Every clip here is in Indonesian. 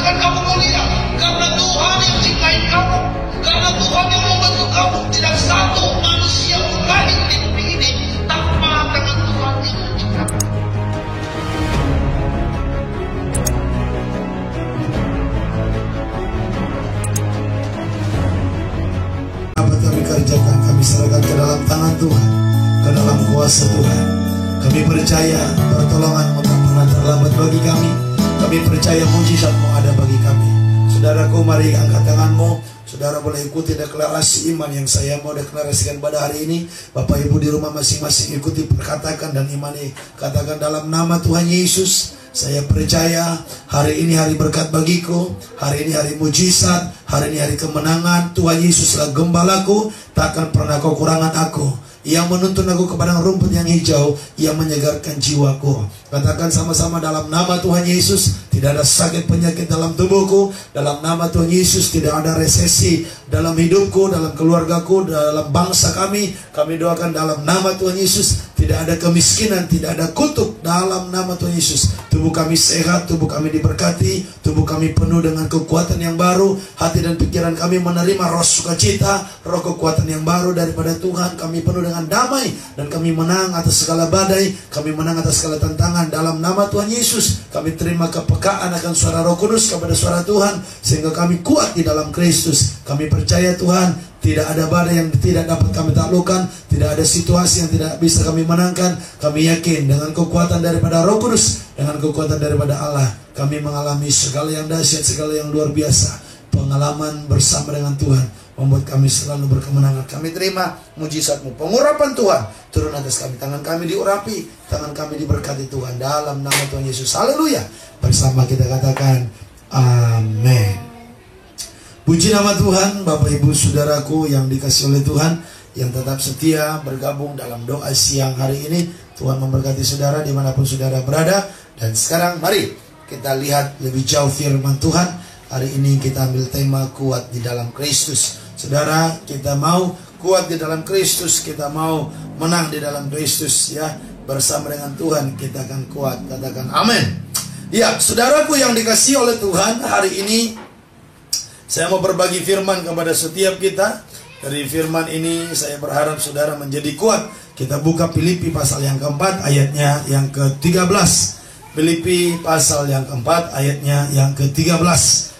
Katakan kamu mulia karena Tuhan yang ciptain kamu, karena Tuhan yang membentuk kamu. Tidak satu manusia pun lahir di bumi ini tanpa tangan Tuhan yang menciptakan. Apa kami kerjakan, kami serahkan ke dalam tangan Tuhan, ke dalam kuasa Tuhan. Kami percaya pertolongan-Mu tak pernah terlambat bagi kami. Kami percaya mujizat-Mu ada bagi kami. Saudaraku, mari angkat tanganmu. Saudara boleh ikuti deklarasi iman yang saya mau deklarasikan pada hari ini. Bapak Ibu di rumah masing-masing ikuti, perkatakan dan imani. Katakan dalam nama Tuhan Yesus, saya percaya hari ini hari berkat bagiku. Hari ini hari mujizat. Hari ini hari kemenangan. Tuhan Yesuslah gembalaku, takkan pernah kekurangan aku. Yang menuntun aku ke padang rumput yang hijau, yang menyegarkan jiwaku. Katakan sama-sama dalam nama Tuhan Yesus, tidak ada sakit penyakit dalam tubuhku. Dalam nama Tuhan Yesus tidak ada resesi dalam hidupku, dalam keluargaku, dalam bangsa kami. Kami doakan dalam nama Tuhan Yesus, tidak ada kemiskinan, tidak ada kutuk dalam nama Tuhan Yesus. Tubuh kami sehat, tubuh kami diberkati, tubuh kami penuh dengan kekuatan yang baru. Hati dan pikiran kami menerima roh sukacita, roh kekuatan yang baru daripada Tuhan. Kami penuh dengan damai dan kami menang atas segala badai, kami menang atas segala tantangan dalam nama Tuhan Yesus. Kami terima kepekaan akan suara Roh Kudus kepada suara Tuhan, sehingga kami kuat di dalam Kristus. Kami percaya Tuhan, tidak ada badai yang tidak dapat kami taklukkan, tidak ada situasi yang tidak bisa kami menangkan. Kami yakin dengan kekuatan daripada Roh Kudus, dengan kekuatan daripada Allah, kami mengalami segala yang dahsyat, segala yang luar biasa. Pengalaman bersama dengan Tuhan membuat kami selalu berkemenangan. Kami terima mujizat-Mu, pengurapan Tuhan turun atas kami. Tangan kami diurapi, tangan kami diberkati Tuhan dalam nama Tuhan Yesus. Haleluya. Bersama kita katakan amin. Puji nama Tuhan. Bapak Ibu Saudaraku yang dikasihi oleh Tuhan, yang tetap setia bergabung dalam doa siang hari ini. Tuhan memberkati saudara dimanapun saudara berada. Dan sekarang mari kita lihat lebih jauh firman Tuhan. Hari ini kita ambil tema kuat di dalam Kristus. Saudara, kita mau kuat di dalam Kristus, kita mau menang di dalam Kristus, ya. Bersama dengan Tuhan kita akan kuat. Katakan amin. Ya, saudaraku yang dikasihi oleh Tuhan, hari ini saya mau berbagi firman kepada setiap kita. Dari firman ini saya berharap saudara menjadi kuat. Kita buka Filipi pasal yang keempat, ayatnya yang ke-13. Filipi pasal yang keempat, ayatnya yang ke-13.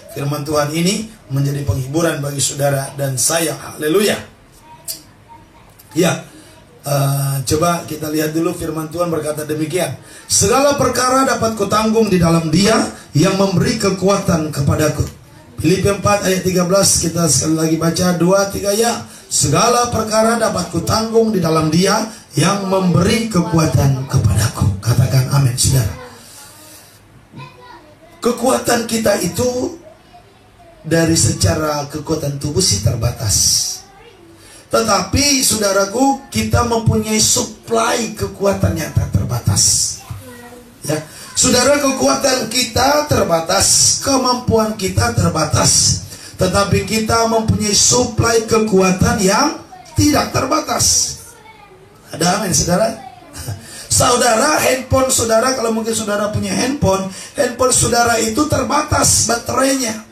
Firman Tuhan ini menjadi penghiburan bagi saudara dan saya. Haleluya. Ya, coba kita lihat dulu firman Tuhan berkata demikian. Segala perkara dapat kutanggung di dalam Dia yang memberi kekuatan kepadaku. Filipi 4 ayat 13, kita sekali lagi baca 2, 3 ya. Segala perkara dapat kutanggung di dalam Dia yang memberi kekuatan kepadaku. Katakan amin, saudara. Kekuatan kita itu dari secara kekuatan tubuh sih terbatas. Tetapi saudaraku, kita mempunyai suplai kekuatan yang tak terbatas. Ya, saudara, kekuatan kita terbatas, kemampuan kita terbatas. Tetapi kita mempunyai suplai kekuatan yang tidak terbatas. Ada amin, saudara? Saudara, handphone saudara, kalau mungkin saudara punya handphone saudara itu terbatas baterainya.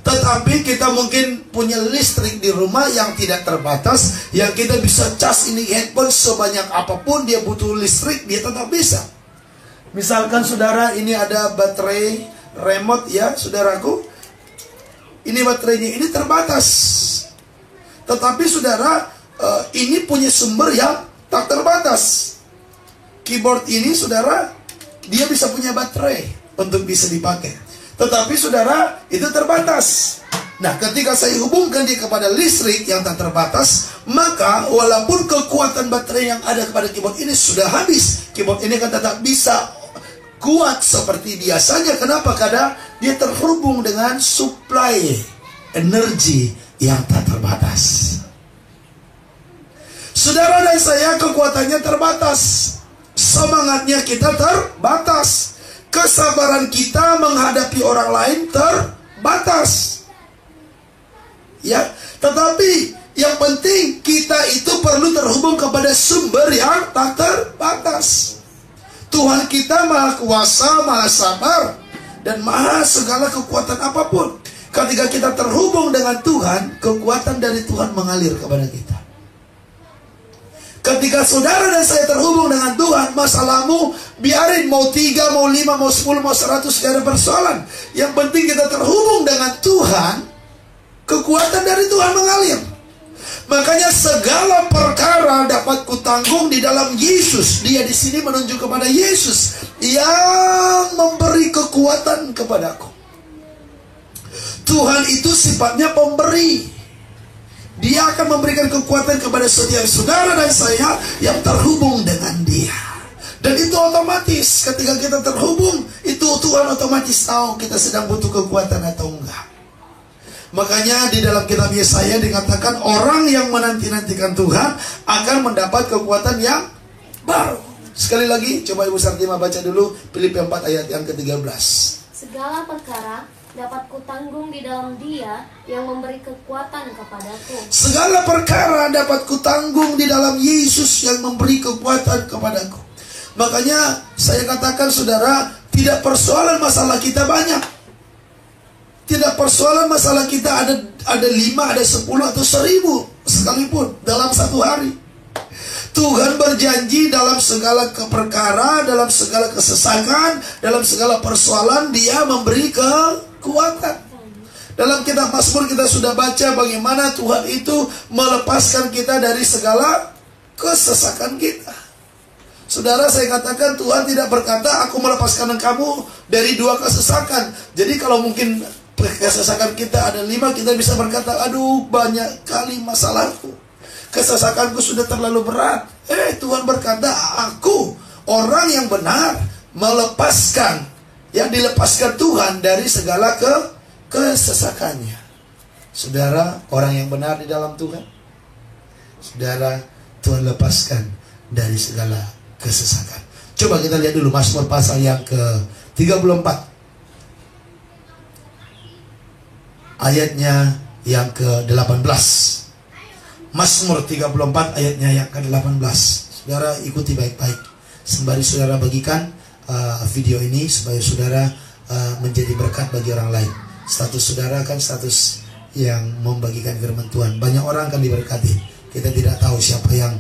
Tetapi kita mungkin punya listrik di rumah yang tidak terbatas, yang kita bisa cas ini handphone sebanyak apapun dia butuh listrik, dia tetap bisa. Misalkan saudara, ini ada baterai remote ya saudaraku. Ini baterainya, ini terbatas. Tetapi saudara, ini punya sumber yang tak terbatas. Keyboard ini saudara, dia bisa punya baterai untuk bisa dipakai. Tetapi saudara, itu terbatas. Nah, ketika saya hubungkan dia kepada listrik yang tak terbatas, maka walaupun kekuatan baterai yang ada kepada keyboard ini sudah habis, keyboard ini kan tetap bisa kuat seperti biasanya. Kenapa? Karena dia terhubung dengan suplai energi yang tak terbatas. Saudara dan saya kekuatannya terbatas, semangatnya kita terbatas, kesabaran kita menghadapi orang lain terbatas. Ya, tetapi yang penting kita itu perlu terhubung kepada sumber yang tak terbatas. Tuhan kita maha kuasa, maha sabar. dan maha segala kekuatan apapun. Ketika kita terhubung dengan Tuhan, kekuatan dari Tuhan mengalir kepada kita. Ketika saudara dan saya terhubung dengan Tuhan, masalahmu biarin mau 3, mau 5, mau 10, mau 100, gak ada persoalan. Yang penting kita terhubung dengan Tuhan, kekuatan dari Tuhan mengalir. Makanya segala perkara dapat kutanggung di dalam Yesus. Dia di sini menunjuk kepada Yesus yang memberi kekuatan kepadaku. Tuhan itu sifatnya pemberi. Dia akan memberikan kekuatan kepada setiap saudara dan saya yang terhubung dengan Dia. Dan itu otomatis. Ketika kita terhubung, itu Tuhan otomatis tahu kita sedang butuh kekuatan atau enggak. Makanya di dalam kitab Yesaya dikatakan orang yang menanti-nantikan Tuhan akan mendapat kekuatan yang baru. Sekali lagi, coba Ibu Sartima baca dulu Filipi 4 ayat yang ke-13. Segala perkara dapat kutanggung di dalam Dia yang memberi kekuatan kepadaku. Segala perkara dapat kutanggung di dalam Yesus yang memberi kekuatan kepadaku. Makanya saya katakan saudara, tidak persoalan masalah kita banyak. Tidak persoalan masalah kita ada 5, ada 10 atau 1000 sekalipun dalam satu hari. Tuhan berjanji dalam segala perkara, dalam segala kesesakan, dalam segala persoalan Dia memberi kekuatan. Dalam kitab Mazmur kita sudah baca bagaimana Tuhan itu melepaskan kita dari segala kesesakan kita. Saudara, saya katakan Tuhan tidak berkata aku melepaskan kamu dari 2 kesesakan. Jadi kalau mungkin kesesakan kita ada 5, kita bisa berkata, aduh banyak kali masalahku, kesesakanku sudah terlalu berat. Tuhan berkata, aku orang yang benar melepaskan, yang dilepaskan Tuhan dari segala kesesakannya. Saudara, orang yang benar di dalam Tuhan, saudara, Tuhan lepaskan dari segala kesesakan. Coba kita lihat dulu Mazmur pasal yang ke-34 ayatnya yang ke-18. Mazmur 34 ayatnya yang ke-18. Saudara ikuti baik-baik sembari saudara bagikan video ini supaya saudara menjadi berkat bagi orang lain. Status saudara kan status yang membagikan firman Tuhan. Banyak orang akan diberkati. Kita tidak tahu siapa yang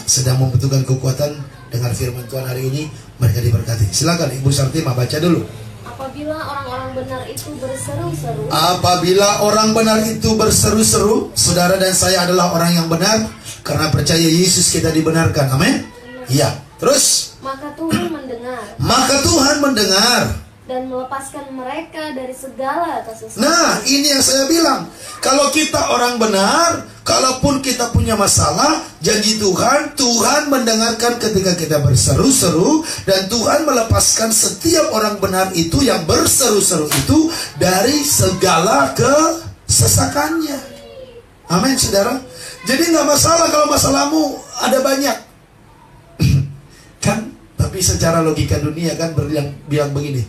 sedang membutuhkan kekuatan dengar firman Tuhan hari ini, mereka diberkati. Silakan Ibu Sartima baca dulu. Apabila orang-orang benar itu berseru-seru. Apabila orang benar itu berseru-seru, saudara dan saya adalah orang yang benar karena percaya Yesus kita dibenarkan. Amin. Iya. Terus. Maka Tuhan mendengar. Maka Tuhan mendengar. Dan melepaskan mereka dari segala kesesakan. Nah, ini yang saya bilang. Kalau kita orang benar, kalaupun kita punya masalah, janji Tuhan, Tuhan mendengarkan ketika kita berseru-seru, dan Tuhan melepaskan setiap orang benar itu yang berseru-seru itu dari segala kesesakannya. Amin, saudara. Jadi nggak masalah kalau masalahmu ada banyak. Kan, tapi secara logika dunia kan bilang begini.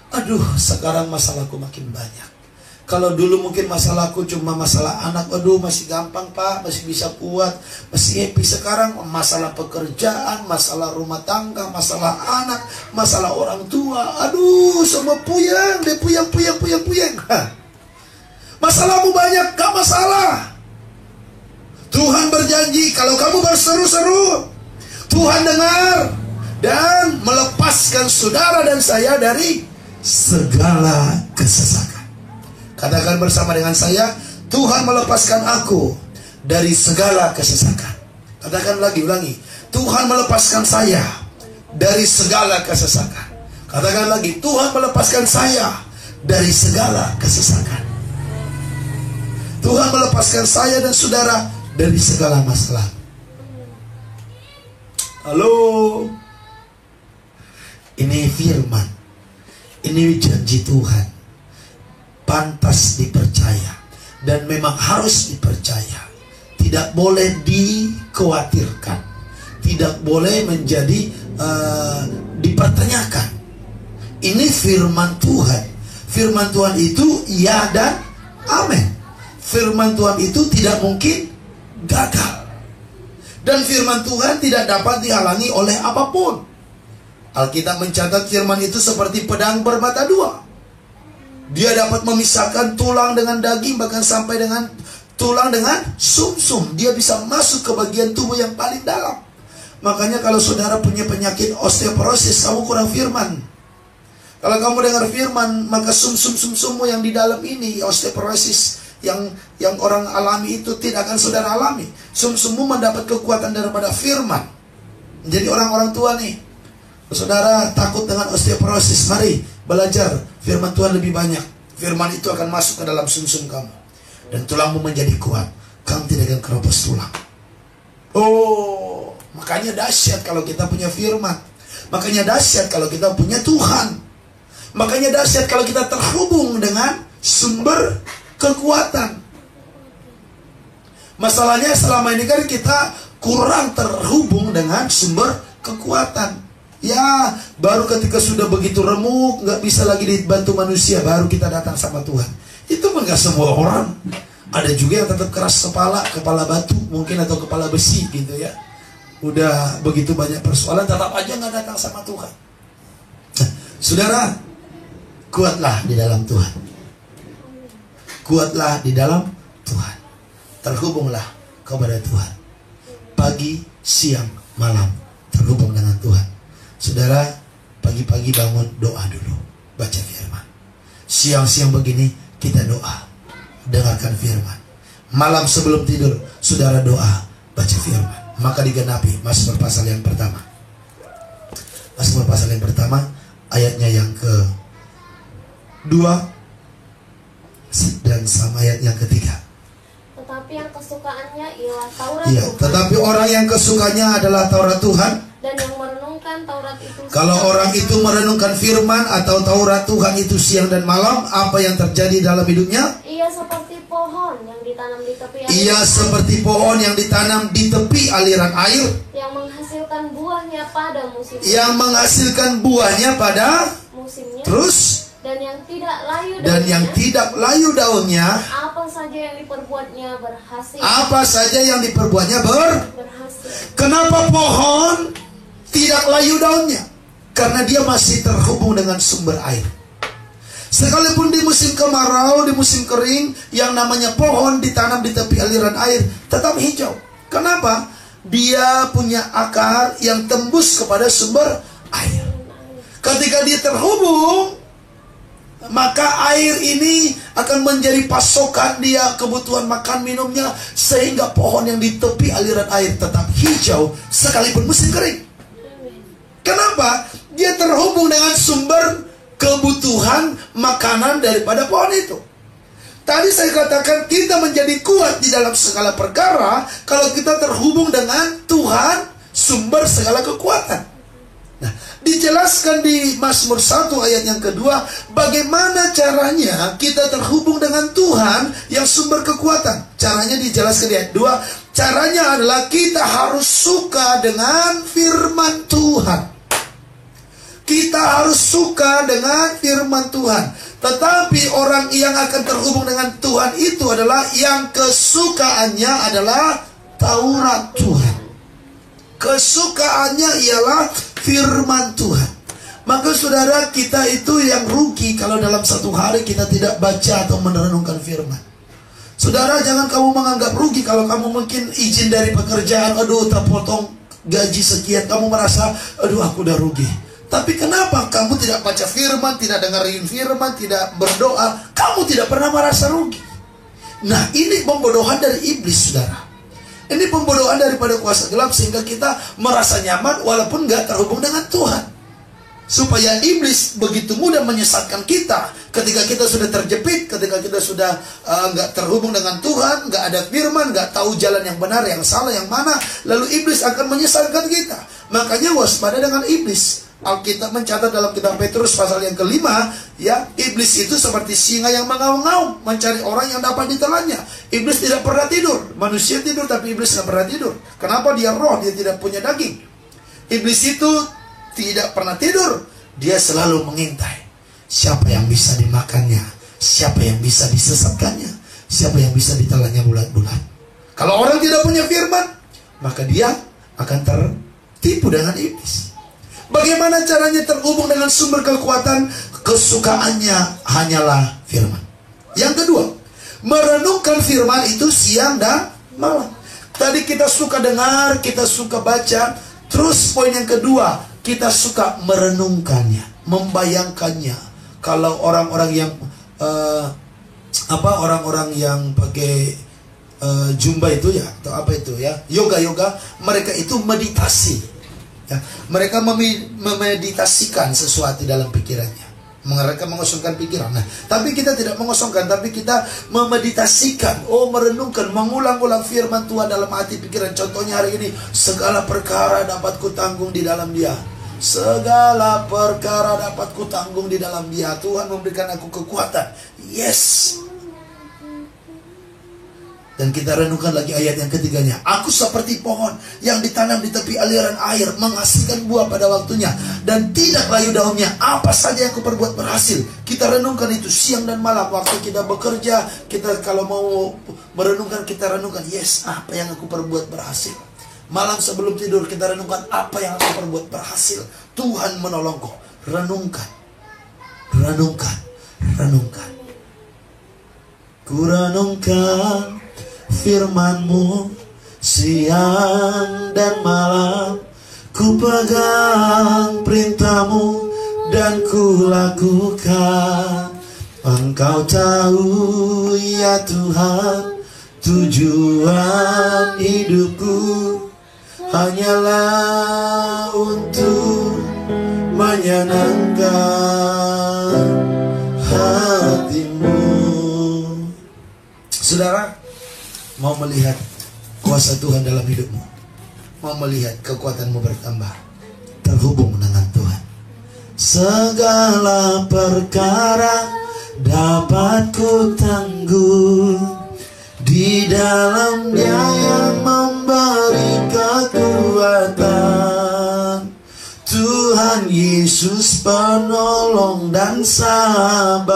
Aduh, sekarang masalahku makin banyak. Kalau dulu mungkin masalahku cuma masalah anak, aduh masih gampang pak, masih bisa kuat, masih happy. Sekarang masalah pekerjaan, masalah rumah tangga, masalah anak, masalah orang tua, aduh semua puyeng, dia puyeng. Masalahmu banyak, gak masalah. Tuhan berjanji kalau kamu berseru-seru, Tuhan dengar dan melepaskan saudara dan saya dari segala kesesakan. Katakan bersama dengan saya, Tuhan melepaskan aku dari segala kesesakan. Katakan lagi, ulangi. Tuhan melepaskan saya dari segala kesesakan. Katakan lagi, Tuhan melepaskan saya dari segala kesesakan. Tuhan melepaskan saya dan saudara dari segala masalah. Halo. Ini firman. Ini janji Tuhan, pantas dipercaya dan memang harus dipercaya. Tidak boleh dikhawatirkan, tidak boleh menjadi dipertanyakan. Ini firman Tuhan. Firman Tuhan itu ya dan amin. Firman Tuhan itu tidak mungkin gagal. Dan firman Tuhan tidak dapat dihalangi oleh apapun. Alkitab mencatat firman itu seperti pedang bermata dua. Dia dapat memisahkan tulang dengan daging, bahkan sampai dengan tulang dengan sumsum. Dia bisa masuk ke bagian tubuh yang paling dalam. Makanya kalau saudara punya penyakit osteoporosis, kamu kurang firman. Kalau kamu dengar firman, maka sumsum-sumsummu yang di dalam ini, osteoporosis yang orang alami itu tidak akan saudara alami. Sumsummu mendapat kekuatan daripada firman. Jadi orang-orang tua nih, saudara takut dengan osteoporosis, mari belajar firman Tuhan lebih banyak. Firman itu akan masuk ke dalam sumsum kamu, dan tulangmu menjadi kuat. Kamu tidak akan keropos tulang. Oh, makanya dahsyat kalau kita punya firman. Makanya dahsyat kalau kita punya Tuhan. Makanya dahsyat kalau kita terhubung dengan sumber kekuatan. Masalahnya selama ini kan kita kurang terhubung dengan sumber kekuatan. Ya, baru ketika sudah begitu remuk, nggak bisa lagi dibantu manusia, baru kita datang sama Tuhan. Itu pun nggak semua orang. Ada juga yang tetap keras kepala batu mungkin, atau kepala besi gitu ya. Udah begitu banyak persoalan, tetap aja nggak datang sama Tuhan. Nah, saudara, kuatlah di dalam Tuhan. Kuatlah di dalam Tuhan. Terhubunglah kepada Tuhan. Pagi, siang, malam terhubung dengan Tuhan. Saudara, pagi-pagi bangun doa dulu, baca firman. Siang-siang begini kita doa, dengarkan firman. Malam sebelum tidur saudara doa, baca firman. Maka digenapi Mazmur pasal yang pertama. Mazmur pasal yang pertama, ayatnya yang ke-2 dan sama ayat yang ketiga. Tetapi yang kesukaannya ialah Taurat Iya, Tuhan. tetapi orang yang kesukanya adalah Taurat Tuhan. Dan yang merenungkan Taurat itu. Kalau orang itu merenungkan firman atau Taurat Tuhan itu siang dan malam, apa yang terjadi dalam hidupnya? Ia seperti pohon yang ditanam di tepi air. Ia seperti pohon yang ditanam di tepi aliran air, Yang menghasilkan buahnya pada musimnya. yang menghasilkan buahnya pada musimnya. terus, Dan yang tidak layu dan daunnya. yang tidak layu daunnya. Apa saja yang diperbuatnya berhasil. Apa saja yang diperbuatnya Berhasil. Kenapa pohon tidak layu daunnya? Karena dia masih terhubung dengan sumber air. Sekalipun di musim kemarau, di musim kering, yang namanya pohon ditanam di tepi aliran air tetap hijau. Kenapa? Dia punya akar yang tembus kepada sumber air. Ketika dia terhubung, maka air ini akan menjadi pasokan dia, kebutuhan makan minumnya, sehingga pohon yang di tepi aliran air tetap hijau sekalipun musim kering. Kenapa? Dia terhubung dengan sumber kebutuhan makanan daripada pohon itu. Tadi saya katakan kita menjadi kuat di dalam segala perkara kalau kita terhubung dengan Tuhan, sumber segala kekuatan. Nah, dijelaskan di Mazmur 1 ayat yang kedua, bagaimana caranya kita terhubung dengan Tuhan yang sumber kekuatan. Caranya dijelaskan di ayat 2. Caranya adalah kita harus suka dengan firman Tuhan. Kita harus suka dengan firman Tuhan. Tetapi orang yang akan terhubung dengan Tuhan itu adalah yang kesukaannya adalah Taurat Tuhan. Kesukaannya ialah firman Tuhan. Maka saudara, kita itu yang rugi kalau dalam satu hari kita tidak baca atau merenungkan firman. Saudara, jangan kamu menganggap rugi kalau kamu mungkin izin dari pekerjaan, aduh terpotong gaji sekian, kamu merasa, aduh aku udah rugi. Tapi kenapa kamu tidak baca firman, tidak dengerin firman, tidak berdoa, kamu tidak pernah merasa rugi. Nah, ini pembodohan dari iblis, saudara. Ini pembodohan daripada kuasa gelap, sehingga kita merasa nyaman walaupun gak terhubung dengan Tuhan. Supaya iblis begitu mudah menyesatkan kita ketika kita sudah terjepit, ketika kita sudah gak terhubung dengan Tuhan, gak ada firman, gak tahu jalan yang benar, yang salah, yang mana. Lalu iblis akan menyesatkan kita. Makanya waspada dengan iblis. Alkitab mencatat dalam kitab Petrus pasal yang ke-5, ya, iblis itu seperti singa yang mengaum-ngaum mencari orang yang dapat ditelannya. Iblis tidak pernah tidur. Manusia tidur tapi iblis tidak pernah tidur. Kenapa? Dia roh, dia tidak punya daging. Iblis itu tidak pernah tidur. Dia selalu mengintai siapa yang bisa dimakannya, siapa yang bisa disesatkannya, siapa yang bisa ditelannya bulat-bulat. Kalau orang tidak punya firman, maka dia akan tertipu dengan iblis. Bagaimana caranya terhubung dengan sumber kekuatan? Kesukaannya hanyalah firman. Yang kedua, merenungkan firman itu siang dan malam. Tadi kita suka dengar, kita suka baca. Terus poin yang kedua, kita suka merenungkannya, membayangkannya. Kalau orang-orang yang orang-orang yang pakai Zumba itu ya, atau apa itu ya, yoga, mereka itu meditasi ya. Mereka memeditasikan sesuatu dalam pikirannya. Mereka mengosongkan pikiran. Nah, tapi kita tidak mengosongkan, tapi kita memeditasikan, merenungkan, mengulang-ulang firman Tuhan dalam hati pikiran. Contohnya hari ini, segala perkara dapat kutanggung di dalam Dia. Segala perkara dapat kutanggung di dalam Dia. Tuhan memberikan aku kekuatan. Yes. Dan kita renungkan lagi ayat yang ketiganya. Aku seperti pohon yang ditanam di tepi aliran air, menghasilkan buah pada waktunya, dan tidak layu daunnya. Apa saja yang kuperbuat berhasil. Kita renungkan itu siang dan malam. Waktu kita bekerja, kita kalau mau merenungkan, kita renungkan, yes, apa yang aku perbuat berhasil. Malam sebelum tidur kita renungkan, apa yang aku perbuat berhasil. Tuhan menolongku. Renungkan. Renungkan. Renungkan. Ku renungkan firman-Mu siang dan malam. Ku pegang perintah-Mu dan ku lakukan. Engkau tahu ya Tuhan, tujuan hidupku hanyalah untuk menyenangkan hati-Mu. Saudara, mau melihat kuasa Tuhan dalam hidupmu, mau melihat kekuatanmu bertambah, terhubung dengan Tuhan. Segala perkara dapat ku tanggung di dalam Dia yang memberi kekuatan. Tuhan Yesus penolong dan sahabat.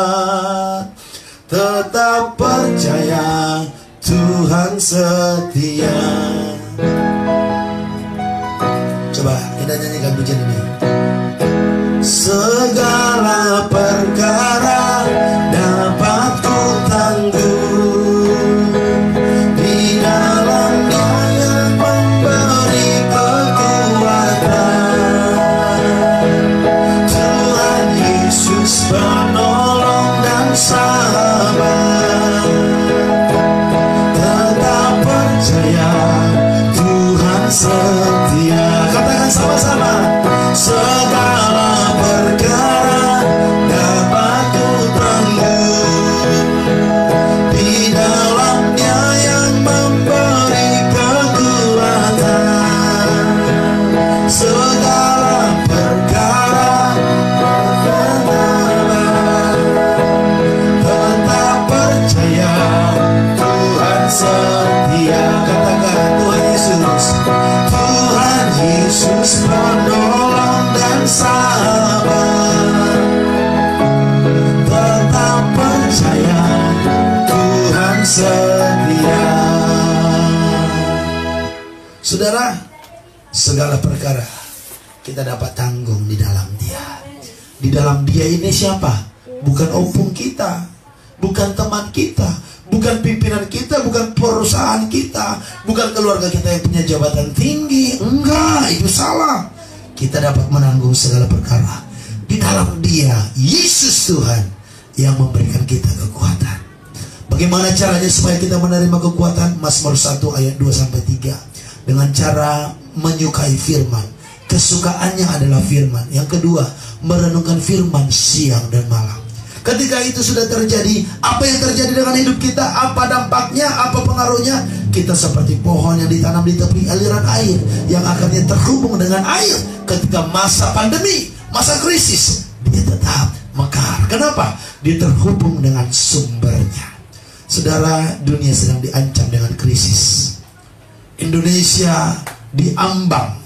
Tetap percaya Tuhan setia. Coba kita nyanyikan pujian ini. Segala perkara dapat ku tanggung di dalam Dia yang memberi kekuatan. Tuhan Yesus penolong dan sahabat. Tetap percaya Tuhan setia. Katakan sama-sama. Segala perkara dapat ku tanggung di dalam Dia yang memberi kekuatan. Segala perkara tetap percaya Tuhan setia. Katakan Tuhan Yesus. Tuhan Yesus penolong dan sahabat. Tetap percaya Tuhan setia. Saudara, segala perkara kita dapat tanggung di dalam Dia. Di dalam Dia ini siapa? Bukan opung kita, bukan teman kita, bukan pimpinan kita, bukan perusahaan kita, bukan keluarga kita yang punya jabatan tinggi. Enggak, itu salah. Kita dapat menanggung segala perkara di dalam Dia, Yesus Tuhan, yang memberikan kita kekuatan. Bagaimana caranya supaya kita menerima kekuatan? Mazmur 1 ayat 2-3. Dengan cara menyukai firman. Kesukaannya adalah firman. Yang kedua, merenungkan firman siang dan malam. Ketika itu sudah terjadi, apa yang terjadi dengan hidup kita? Apa dampaknya? Apa pengaruhnya? Kita seperti pohon yang ditanam di tepi aliran air, yang akhirnya terhubung dengan air. Ketika masa pandemi, masa krisis, dia tetap mekar. Kenapa? Dia terhubung dengan sumbernya. Saudara, dunia sedang diancam dengan krisis. Indonesia diambang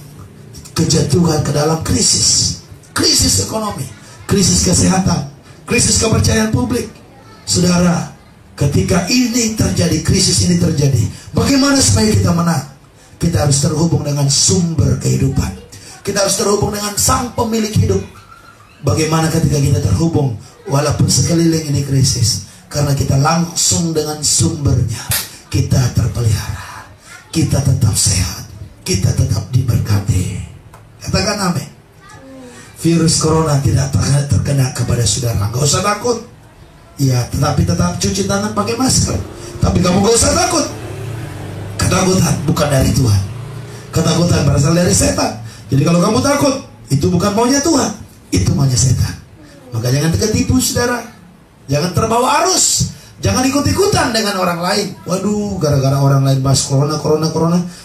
kejatuhan ke dalam krisis. Krisis ekonomi, krisis kesehatan, krisis kepercayaan publik. Saudara, ketika ini terjadi, krisis ini terjadi, bagaimana supaya kita menang? Kita harus terhubung dengan sumber kehidupan. Kita harus terhubung dengan Sang Pemilik hidup. Bagaimana ketika kita terhubung walaupun sekeliling ini krisis? Karena kita langsung dengan sumbernya. Kita terpelihara, kita tetap sehat, kita tetap diberkati. Katakan amin. Virus corona tidak terkena kepada saudara. Gak usah takut. Ya, tetapi tetap cuci tangan pakai masker. Tapi kamu gak usah takut. Ketakutan bukan dari Tuhan. Ketakutan berasal dari setan. Jadi kalau kamu takut, itu bukan maunya Tuhan, itu maunya setan. Maka jangan tertipu saudara. Jangan terbawa arus. Jangan ikut-ikutan dengan orang lain. Waduh, gara-gara orang lain bahas corona,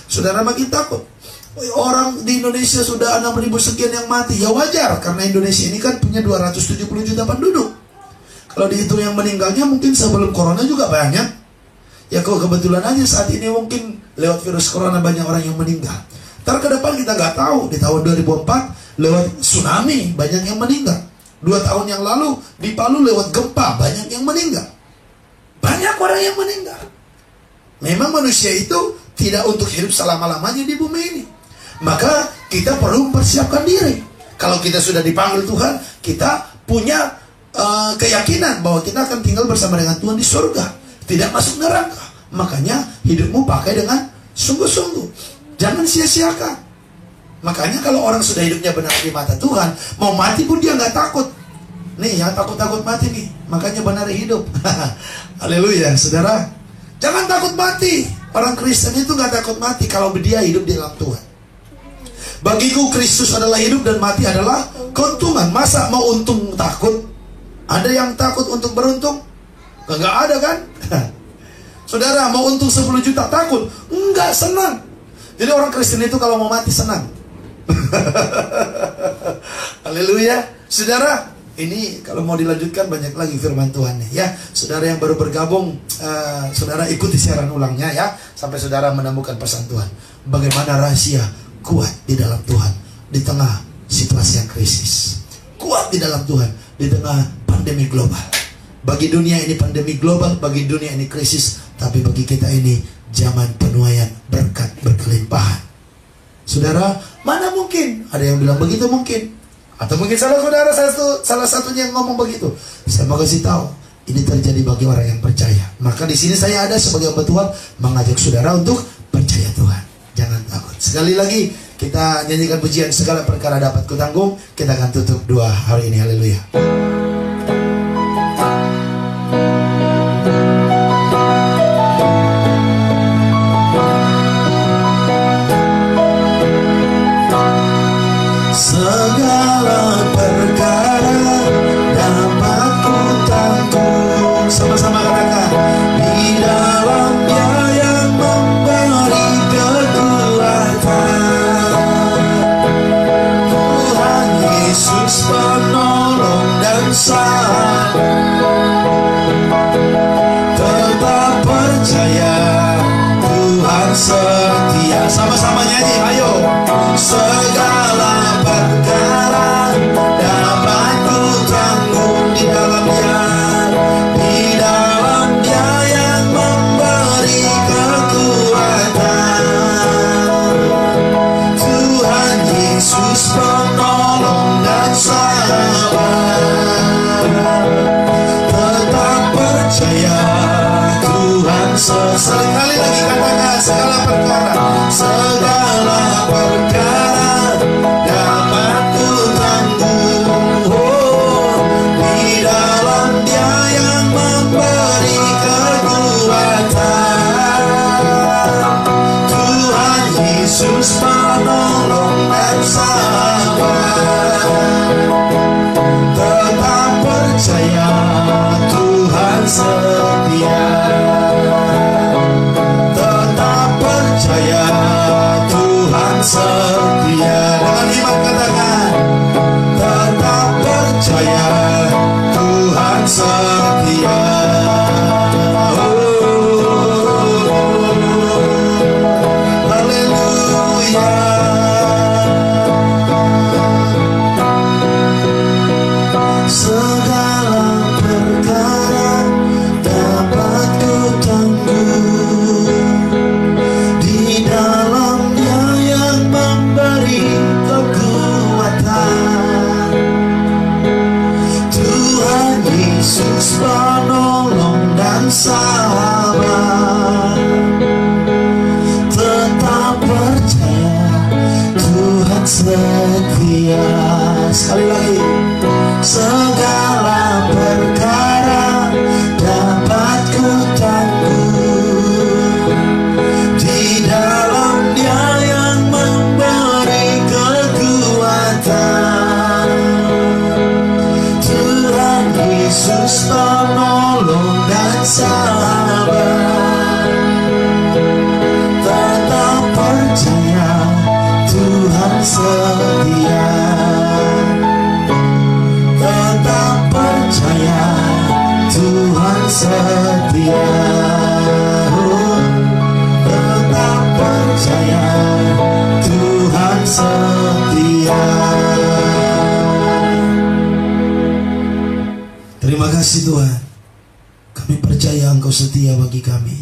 saudara makin takut. Orang di Indonesia sudah 6.000 sekian yang mati. Ya wajar, karena Indonesia ini kan punya 270 juta penduduk. Kalau dihitung yang meninggalnya mungkin sebelum corona juga banyak. Ya kalau kebetulan aja saat ini mungkin lewat virus corona banyak orang yang meninggal. Ntar ke depan kita nggak tahu. Di tahun 2004 lewat tsunami banyak yang meninggal. 2 tahun yang lalu di Palu lewat gempa banyak yang meninggal. Banyak orang yang meninggal. Memang manusia itu tidak untuk hidup selama-lamanya di bumi ini. Maka kita perlu mempersiapkan diri. Kalau kita sudah dipanggil Tuhan, kita punya keyakinan bahwa kita akan tinggal bersama dengan Tuhan di surga, tidak masuk neraka. Makanya hidupmu pakai dengan sungguh-sungguh. Jangan sia-siakan. Makanya kalau orang sudah hidupnya benar di mata Tuhan, mau mati pun dia nggak takut. Nih yang takut-takut mati nih, makanya benar hidup. Haleluya, saudara. Jangan takut mati. Orang Kristen itu nggak takut mati kalau dia hidup di dalam Tuhan. Bagiku Kristus adalah hidup dan mati adalah keuntungan. Masa mau untung takut? Ada yang takut untuk beruntung? Enggak ada kan? Saudara mau untung 10 juta takut? Enggak, senang. Jadi orang Kristen itu kalau mau mati senang. Haleluya. Saudara, ini kalau mau dilanjutkan banyak lagi firman Tuhan nih ya. Saudara yang baru bergabung, saudara ikuti siaran ulangnya ya, sampai saudara menemukan pesan Tuhan. Bagaimana rahasia kuat di dalam Tuhan di tengah situasi yang krisis. Kuat di dalam Tuhan di tengah pandemi global. Bagi dunia ini pandemi global, bagi dunia ini krisis, tapi bagi kita ini zaman penuaian berkat berkelimpahan. Saudara, mana mungkin ada yang bilang begitu mungkin? Atau mungkin salah satunya yang ngomong begitu. Saya mau kasih tahu, ini terjadi bagi orang yang percaya. Maka di sini saya ada sebagai hamba Tuhan mengajak saudara untuk percaya Tuhan. Jangan takut. Sekali lagi kita nyanyikan pujian segala perkara dapat kutanggung. Kita akan tutup doa hari ini. Haleluya. Segala perkara dapat kutanggung. Sama-sama katakan, di dalam Dia yang memberi kekuatan. Tuhan Yesus penolong dan sahabat. Tetap percaya Tuhan setia. Sama-sama nyanyi, ayo. Segala perkara dapat kutanggung di dalam Dia. Di dalam Dia yang memberi kekuatan. Tuhan Yesus penolong dan sahabat. Tetap percaya Tuhan sekali lagi katakan segala perkara. Segala perkara dapat kutanggung. Di dalam Dia yang memberi kekuatan. Tuhan Yesus penolong dan sahabat. Tetap percaya Tuhan setia. Tetap percaya Tuhan setia. Dengan iman katakan, tetap percaya Tuhan setia. Haleluya. Segala perkara dapat kutanggung. Di dalam Dia yang memberi kekuatan. Tuhan setia. Sekali lagi, segala perkara dapat ku tanggung di dalam Dia yang memberi kekuatan. Tuhan Yesus penolong dan sahabat. Tetap percaya Tuhan setia. Tetap percaya Tuhan setia. Tetap percaya Tuhan setia. Terima kasih Tuhan. Kami percaya Engkau setia bagi kami.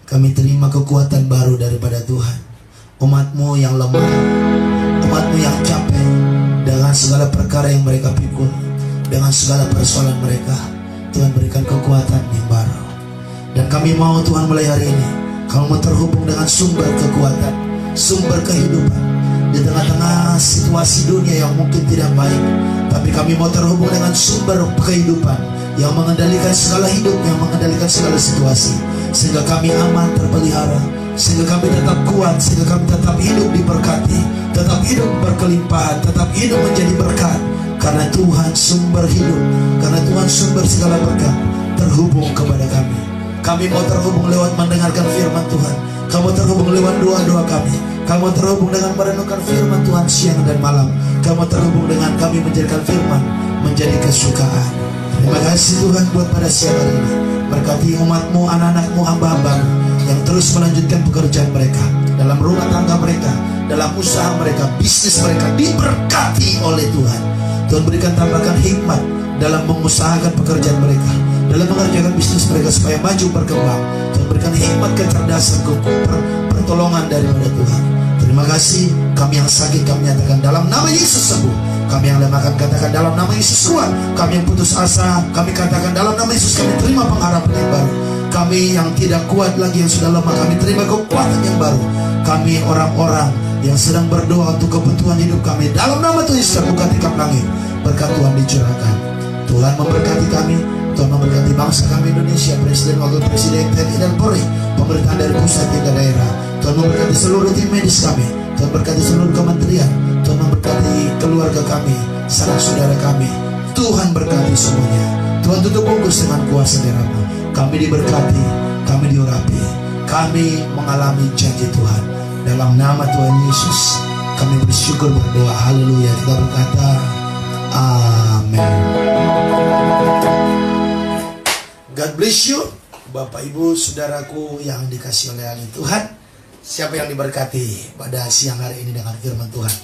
Kami terima kekuatan baru daripada Tuhan. Umat-Mu yang lemah, umat-Mu yang capek dengan segala perkara yang mereka pikul, dengan segala persoalan mereka, Tuhan berikan kekuatan yang baru. Dan kami mau Tuhan mulai hari ini kami mau terhubung dengan sumber kekuatan, sumber kehidupan di tengah-tengah situasi dunia yang mungkin tidak baik. Tapi kami mau terhubung dengan sumber kehidupan yang mengendalikan segala hidup, yang mengendalikan segala situasi, sehingga kami aman, terpelihara, sehingga kami tetap kuat, sehingga kami tetap hidup diberkati, tetap hidup berkelimpahan, tetap hidup menjadi berkat. Karena Tuhan sumber hidup, karena Tuhan sumber segala berkat, terhubung kepada kami. Kami mau terhubung lewat mendengarkan firman Tuhan. Kamu terhubung lewat doa-doa kami. Kamu terhubung dengan merenungkan firman Tuhan siang dan malam. Kamu terhubung dengan kami menjadikan firman menjadi kesukaan. Terima kasih Tuhan buat pada siang hari ini. Berkati umat-Mu, anak-anak-Mu, hamba-hamba-Mu yang terus melanjutkan pekerjaan mereka, dalam rumah tangga mereka, dalam usaha mereka, bisnis mereka, diberkati oleh Tuhan. Tuhan berikan tambahkan hikmat dalam mengusahakan pekerjaan mereka, dalam mengerjakan bisnis mereka supaya maju berkembang. Tuhan berikan hikmat, kecerdasan, pertolongan daripada Tuhan. Terima kasih. Kami yang sakit kami nyatakan dalam nama Yesus sembuh. Kami yang lemah kami katakan dalam nama Yesus kuat. Kami yang putus asa kami katakan dalam nama Yesus kami terima pengharapan yang baru. Kami yang tidak kuat lagi, yang sudah lemah, kami terima kekuatan yang baru. Kami orang-orang yang sedang berdoa untuk kebutuhan hidup kami, dalam nama Tuhan Yesus buka tingkap langit, berkat Tuhan dicurahkan. Tuhan memberkati kami, Tuhan memberkati bangsa kami Indonesia, Presiden, Wakil Presiden, TNI dan Polri, pemerintahan dari pusat hingga daerah. Tuhan memberkati seluruh tim medis kami, Tuhan memberkati seluruh kementerian, Tuhan memberkati keluarga kami, sanak saudara kami. Tuhan berkati semuanya. Tuhan tutup bungkus dengan kuasa darah-Mu. Kami diberkati, kami diurapi, kami mengalami janji Tuhan. Dalam nama Tuhan Yesus kami bersyukur berdoa. Haleluya. Kita berkata amin. God bless you, Bapak Ibu Saudaraku yang dikasihi oleh Allah Tuhan. Siapa yang diberkati pada siang hari ini dengan firman Tuhan?